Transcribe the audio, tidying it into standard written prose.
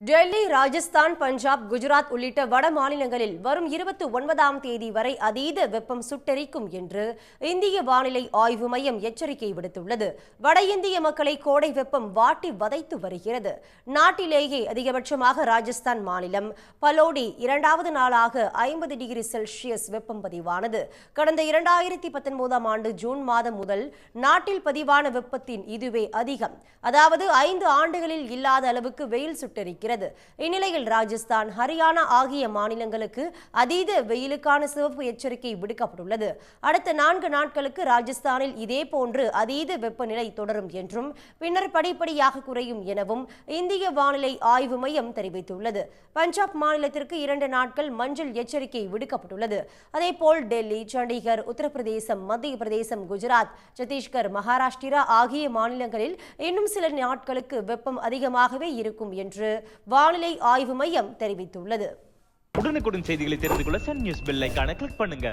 டெல்லி, ராஜஸ்தான், பஞ்சாப், குஜராத் உள்ளிட்ட வட மாநிலங்களில் வரும் 29ஆம் தேதி வரை அதீத வெப்பம் சுட்டெரிக்கும் என்று இந்திய வானிலை ஆய்வு மையம் எச்சரிக்கை விடுத்துள்ளது. வட இந்திய மக்களை கோடை வெப்பம் வாட்டி வதைத்து வருகிறது. நாட்டிலேயே அதிகபட்சமாக ராஜஸ்தான் மாநிலம் பலோடி 2வது நாளாக 50 டிகிரி செல்சியஸ் வெப்பம் பதிவானது. கடந்த 2019ஆம் ஆண்டு ஜூன் மாதம் முதல் நாட்டில் பதிவான வெப்பத்தின் இதுவே அதிகம். அதாவது 5 ஆண்டுகளில் இல்லாத அளவுக்கு வெயில் சுட்டெரிக்கிறது. இந்நிலையில் ராஜஸ்தான், ஹரியானா ஆகிய மாநிலங்களுக்கு அதீத வெயிலுக்கான சிவப்பு எச்சரிக்கை விடுக்கப்பட்டுள்ளது. அடுத்த 4 நாட்களுக்கு ராஜஸ்தானில் இதே போன்று அதீத வெப்பநிலை தொடரும் என்றும் பின்னர் படிப்படியாக குறையும் எனவும் இந்திய வானிலை ஆய்வு மையம் தெரிவித்துள்ளது. பஞ்சாப் மாநிலத்திற்கு 2 நாட்கள் மஞ்சள் எச்சரிக்கை விடுக்கப்பட்டுள்ளது. அதேபோல் டெல்லி, சண்டிகர், உத்தரப்பிரதேசம், மத்திய பிரதேசம், குஜராத், சத்தீஸ்கர், மகாராஷ்டிரா ஆகிய மாநிலங்களில் இன்னும் சில நாட்களுக்கு வெப்பம் அதிகமாகவே இருக்கும் என்று வானிலை ஆய்வு மையம் தெரிவித்துள்ளது. உடனுக்குடன் செய்திகளை தெரிந்து கொள்ள சன் நியூஸ் பெல் ஐகானை கிளிக் பண்ணுங்க.